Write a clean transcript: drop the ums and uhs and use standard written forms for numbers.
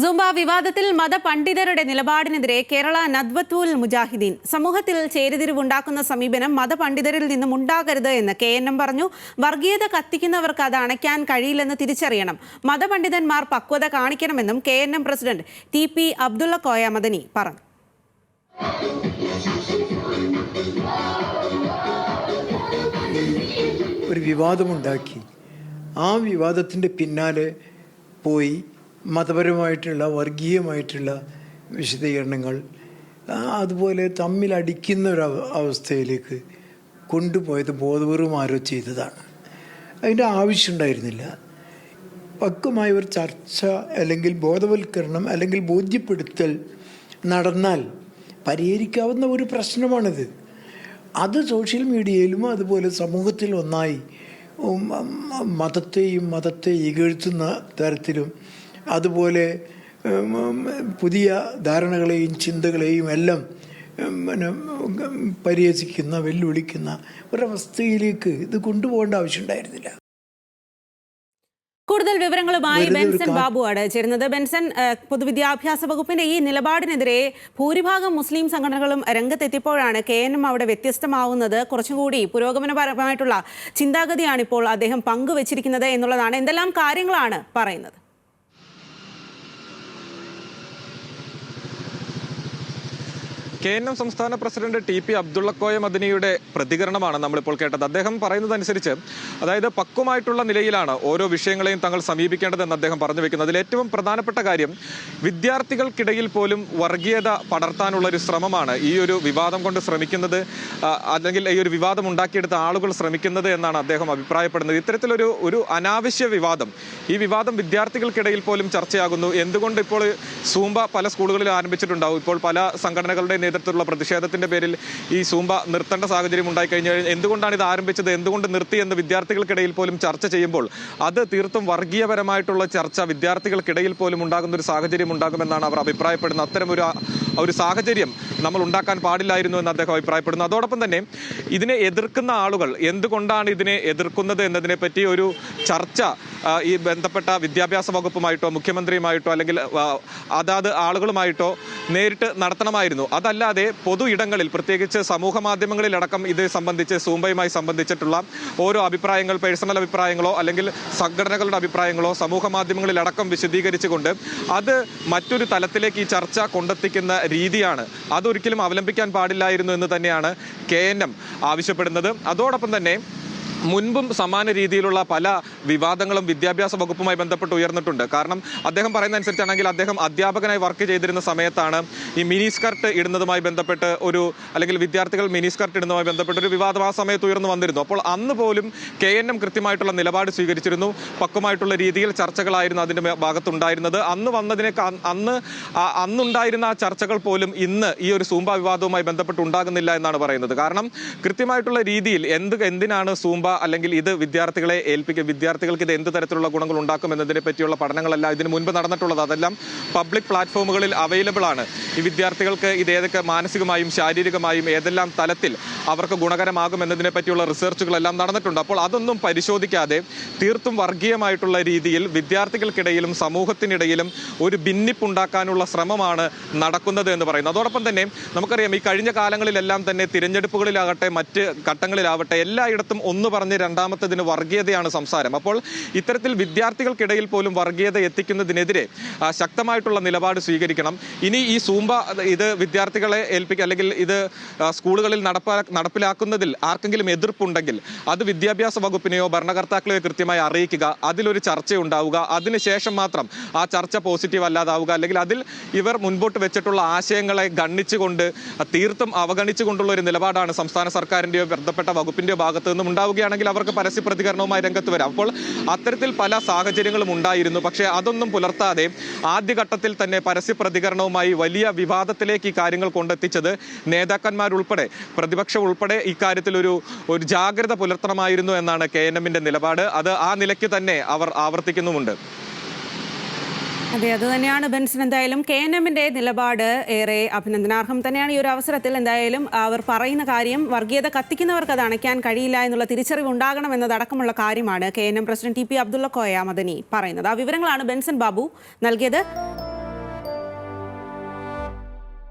Zumba വിവാദത്തിൽ മതപണ്ഡിതരുടെ നിലപാടിനെതിരെ കേരള നദ്വത്തുൽ മുജാഹിദീൻ സമൂഹത്തിൽ ചേരിതിരിവുണ്ടാക്കുന്ന സമീപനം മതപണ്ഡിതരിൽ നിന്നും ഉണ്ടാകരുത് എന്ന് KNM പറഞ്ഞു. വർഗീയത കത്തിക്കുന്നവർക്ക് അത് അണയ്ക്കാൻ കഴിയില്ലെന്ന് തിരിച്ചറിയണം. മതപണ്ഡിതന്മാർ പക്വത കാണിക്കണമെന്നും KNM president TP Abdulla Koya Madani പറഞ്ഞു. ഒരു വിവാദമുണ്ടാക്കി ആ വിവാദത്തിൻ്റെ പിന്നാലെ പോയി മതപരമായിട്ടുള്ള വർഗീയമായിട്ടുള്ള വിശദീകരണങ്ങൾ അതുപോലെ തമ്മിലടിക്കുന്ന ഒരു അവസ്ഥയിലേക്ക് കൊണ്ടുപോയത് ബോധപൂർവം ആരോ ചെയ്തതാണ്. അതിൻ്റെ ആവശ്യമുണ്ടായിരുന്നില്ല. പക്വമായ ഒരു ചർച്ച അല്ലെങ്കിൽ ബോധവൽക്കരണം അല്ലെങ്കിൽ ബോധ്യപ്പെടുത്തൽ നടന്നാൽ പരിഹരിക്കാവുന്ന ഒരു പ്രശ്നമാണിത്. അത് സോഷ്യൽ മീഡിയയിലും അതുപോലെ സമൂഹത്തിൽ ഒന്നായി മതത്തെ ഇകഴ്ത്തുന്ന തരത്തിലും അതുപോലെ പുതിയ ധാരണകളെയും ചിന്തകളെയും എല്ലാം പരിഹസിക്കുന്ന വെല്ലുവിളിക്കുന്ന ഒരവസ്ഥയിലേക്ക് ഇത് കൊണ്ടുപോകേണ്ട ആവശ്യമുണ്ടായിരുന്നില്ല. കൂടുതൽ വിവരങ്ങളുമായി ബെൻസൺ ബാബുവാണ് ചേരുന്നത്. ബെൻസൺ, പൊതുവിദ്യാഭ്യാസ വകുപ്പിന്റെ ഈ നിലപാടിനെതിരെ ഭൂരിഭാഗം മുസ്ലിം സംഘടനകളും രംഗത്തെത്തിയപ്പോഴാണ് KNM അവിടെ വ്യത്യസ്തമാവുന്നത്. കുറച്ചുകൂടി പുരോഗമനപരമായിട്ടുള്ള ചിന്താഗതിയാണ് ഇപ്പോൾ അദ്ദേഹം പങ്കുവച്ചിരിക്കുന്നത് എന്നുള്ളതാണ്. എന്തെല്ലാം കാര്യങ്ങളാണ് പറയുന്നത്? KNM സംസ്ഥാന പ്രസിഡന്റ് TP അബ്ദുള്ള കോയ മദനിയുടെ പ്രതികരണമാണ് നമ്മളിപ്പോൾ കേട്ടത്. അദ്ദേഹം പറയുന്നതനുസരിച്ച്, അതായത് പക്വമായിട്ടുള്ള നിലയിലാണ് ഓരോ വിഷയങ്ങളെയും തങ്ങൾ സമീപിക്കേണ്ടതെന്ന് അദ്ദേഹം പറഞ്ഞു വെക്കുന്നത്. അതിൽ ഏറ്റവും പ്രധാനപ്പെട്ട കാര്യം, വിദ്യാർത്ഥികൾക്കിടയിൽ പോലും വർഗീയത പടർത്താനുള്ള ഒരു ശ്രമമാണ് ഈ ഒരു വിവാദം കൊണ്ട് ശ്രമിക്കുന്നത്, അല്ലെങ്കിൽ ഈ ഒരു വിവാദം ഉണ്ടാക്കിയെടുത്ത ആളുകൾ ശ്രമിക്കുന്നത് എന്നാണ് അദ്ദേഹം അഭിപ്രായപ്പെടുന്നത്. ഇത്തരത്തിലൊരു അനാവശ്യ വിവാദം, ഈ വിവാദം വിദ്യാർത്ഥികൾക്കിടയിൽ പോലും ചർച്ചയാകുന്നു. എന്തുകൊണ്ട് ഇപ്പോൾ സൂംബ പല സ്കൂളുകളിൽ ആരംഭിച്ചിട്ടുണ്ടാവും. ഇപ്പോൾ പല സംഘടനകളുടെ നേതൃത്വത്തിലുള്ള പ്രതിഷേധത്തിന്റെ പേരിൽ ഈ സൂംബ നിർത്തേണ്ട സാഹചര്യം ഉണ്ടായിക്കഴിഞ്ഞാൽ എന്തുകൊണ്ടാണ് ഇത് ആരംഭിച്ചത്, എന്തുകൊണ്ട് നിർത്തി എന്ന് വിദ്യാർത്ഥികൾക്കിടയിൽ പോലും ചർച്ച ചെയ്യുമ്പോൾ അത് തീർത്തും വർഗീയപരമായിട്ടുള്ള ചർച്ച വിദ്യാർത്ഥികൾക്കിടയിൽ പോലും ഉണ്ടാകുന്ന ഒരു സാഹചര്യം ഉണ്ടാകുമെന്നാണ് അവർ അഭിപ്രായപ്പെടുന്നത്. അത്തരം ഒരു സാഹചര്യം നമ്മൾ ഉണ്ടാക്കാൻ പാടില്ലായിരുന്നു എന്ന് അദ്ദേഹം അഭിപ്രായപ്പെടുന്നു. അതോടൊപ്പം തന്നെ ഇതിനെ എതിർക്കുന്ന ആളുകൾ എന്തുകൊണ്ടാണ് ഇതിനെ എതിർക്കുന്നത് എന്നതിനെ പറ്റി ഒരു ചർച്ച ഈ ബന്ധപ്പെട്ട വിദ്യാഭ്യാസ വകുപ്പുമായിട്ടോ മുഖ്യമന്ത്രിയുമായിട്ടോ അല്ലെങ്കിൽ അതാത് ആളുകളുമായിട്ടോ നേരിട്ട് നടത്തണമായിരുന്നു. അതല്ലാതെ പൊതു ഇടങ്ങളിൽ, പ്രത്യേകിച്ച് സമൂഹ മാധ്യമങ്ങളിലടക്കം ഇത് സംബന്ധിച്ച് സൂംബയുമായി സംബന്ധിച്ചിട്ടുള്ള ഓരോ അഭിപ്രായങ്ങൾ, പേഴ്സണൽ അഭിപ്രായങ്ങളോ അല്ലെങ്കിൽ സംഘടനകളുടെ അഭിപ്രായങ്ങളോ സമൂഹ മാധ്യമങ്ങളിലടക്കം വിശദീകരിച്ചുകൊണ്ട് അത് മറ്റൊരു തലത്തിലേക്ക് ഈ ചർച്ച കൊണ്ടെത്തിക്കുന്ന രീതിയാണ്, അതൊരിക്കലും അവലംബിക്കാൻ പാടില്ലായിരുന്നു എന്ന് തന്നെയാണ് KNM ആവശ്യപ്പെടുന്നത്. അതോടൊപ്പം തന്നെ മുൻപും സമാന രീതിയിലുള്ള പല വിവാദങ്ങളും വിദ്യാഭ്യാസ വകുപ്പുമായി ബന്ധപ്പെട്ട് ഉയർന്നിട്ടുണ്ട്. കാരണം അദ്ദേഹം പറയുന്ന അനുസരിച്ചാണെങ്കിൽ അദ്ദേഹം അധ്യാപകനായി വർക്ക് ചെയ്തിരുന്ന സമയത്താണ് ഈ മിനി സ്കർട്ട് ഇടുന്നതുമായി ബന്ധപ്പെട്ട് അല്ലെങ്കിൽ വിദ്യാർത്ഥികൾ മിനി സ്കർട്ട് ഇടുന്നതുമായി ബന്ധപ്പെട്ട് ഒരു വിവാദം ആ സമയത്ത് ഉയർന്നു വന്നിരുന്നു. അപ്പോൾ അന്ന് പോലും KNM കൃത്യമായിട്ടുള്ള നിലപാട് സ്വീകരിച്ചിരുന്നു. പക്വമായിട്ടുള്ള രീതിയിൽ ചർച്ചകളായിരുന്നു അതിൻ്റെ ഭാഗത്തുണ്ടായിരുന്നത്. അന്നുണ്ടായിരുന്ന ആ ചർച്ചകൾ പോലും ഇന്ന് ഈ ഒരു സൂംബ വിവാദവുമായി ബന്ധപ്പെട്ട് ഉണ്ടാകുന്നില്ല എന്നാണ് പറയുന്നത്. കാരണം കൃത്യമായിട്ടുള്ള രീതിയിൽ എന്തിനാണ് സൂംബ അല്ലെങ്കിൽ ഇത് വിദ്യാർത്ഥികൾക്ക് ഇത് എന്ത് തരത്തിലുള്ള ഗുണങ്ങൾ ഉണ്ടാക്കും എന്നതിനെ പറ്റിയുള്ള പഠനങ്ങളെല്ലാം ഇതിന് മുൻപ് നടന്നിട്ടുള്ളത്. അതെല്ലാം പബ്ലിക് പ്ലാറ്റ്ഫോമുകളിൽ അവൈലബിൾ ആണ്. ഈ വിദ്യാർത്ഥികൾക്ക് ഇത് ഏതൊക്കെ മാനസികമായും ശാരീരികമായും ഏതെല്ലാം തലത്തിൽ അവർക്ക് ഗുണകരമാകും എന്നതിനെ പറ്റിയുള്ള റിസർച്ചുകളെല്ലാം നടന്നിട്ടുണ്ട്. അപ്പോൾ അതൊന്നും പരിശോധിക്കാതെ തീർത്തും വർഗീയമായിട്ടുള്ള രീതിയിൽ വിദ്യാർത്ഥികൾക്കിടയിലും സമൂഹത്തിനിടയിലും ഒരു ഭിന്നിപ്പുണ്ടാക്കാനുള്ള ശ്രമമാണ് നടക്കുന്നത് എന്ന് പറയുന്നത്. അതോടൊപ്പം തന്നെ നമുക്കറിയാം, ഈ കഴിഞ്ഞ കാലങ്ങളിലെല്ലാം തന്നെ തിരഞ്ഞെടുപ്പുകളിലാകട്ടെ മറ്റ് ഘട്ടങ്ങളിലാവട്ടെ എല്ലായിടത്തും ഒന്ന് പറഞ്ഞ് രണ്ടാമത്തതിന് വർഗീയതയാണ് സംസാരം. അപ്പോൾ ഇത്തരത്തിൽ വിദ്യാർത്ഥികൾക്കിടയിൽ പോലും വർഗീയത എത്തിക്കുന്നതിനെതിരെ ശക്തമായിട്ടുള്ള നിലപാട് സ്വീകരിക്കണം. ഇനി ഈ സൂംബ ഇത് വിദ്യാർത്ഥികളെ അല്ലെങ്കിൽ ഇത് സ്കൂളുകളിൽ നടപ്പിലാക്കുന്നതിൽ ആർക്കെങ്കിലും എതിർപ്പുണ്ടെങ്കിൽ അത് വിദ്യാഭ്യാസ വകുപ്പിനെയോ ഭരണകർത്താക്കളെയോ കൃത്യമായി അറിയിക്കുക. അതിലൊരു ചർച്ച ഉണ്ടാവുക. അതിനുശേഷം മാത്രം ആ ചർച്ച പോസിറ്റീവ് അല്ലാതാവുക, അല്ലെങ്കിൽ അതിൽ ഇവർ മുൻപോട്ട് വെച്ചിട്ടുള്ള ആശയങ്ങളെ ഗണ്ണിച്ചുകൊണ്ട് തീർത്തും അവഗണിച്ചുകൊണ്ടുള്ള ഒരു നിലപാടാണ് സംസ്ഥാന സർക്കാരിൻ്റെയോ ബന്ധപ്പെട്ട വകുപ്പിൻ്റെയോ ഭാഗത്തു നിന്നും ഉണ്ടാവുകയാണെങ്കിൽ അവർക്ക് പരസ്യ പ്രതികരണവുമായി രംഗത്ത് വരാം. അപ്പോൾ അത്തരത്തിൽ പല സാഹചര്യങ്ങളും ഉണ്ടായിരുന്നു. പക്ഷേ അതൊന്നും പുലർത്താതെ ആദ്യഘട്ടത്തിൽ തന്നെ പരസ്യ പ്രതികരണവുമായി വലിയ വിവാദത്തിലേക്ക് ഈ കാര്യങ്ങൾ കൊണ്ടെത്തിച്ചത് നേതാക്കന്മാരുൾപ്പെടെ പ്രതിപക്ഷം ഉൾപ്പെടെ ഇക്കാര്യത്തിൽ ഒരു ജാഗ്രത പുലർത്തണമായിരുന്നു എന്നാണ് KNM-ന്റെ നിലപാട്. അത് ആ നിലയ്ക്ക് തന്നെ അവർ ആവർത്തിക്കുന്നുമുണ്ട്. അതെ, അത് തന്നെയാണ് ബെൻസൺ. എന്തായാലും KNM-ന്റെ നിലപാട് ഏറെ അഭിനന്ദനാർഹം തന്നെയാണ്. ഈ ഒരു അവസരത്തിൽ എന്തായാലും അവർ പറയുന്ന കാര്യം വർഗീയത കത്തിക്കുന്നവർക്ക് അത് അണയ്ക്കാൻ കഴിയില്ല എന്നുള്ള തിരിച്ചറിവ് ഉണ്ടാകണം എന്നതടക്കമുള്ള കാര്യമാണ് KNM president TP Abdulla Koya Madani പറയുന്നത്. ആ വിവരങ്ങളാണ് ബെൻസൺ ബാബു നൽകിയത്.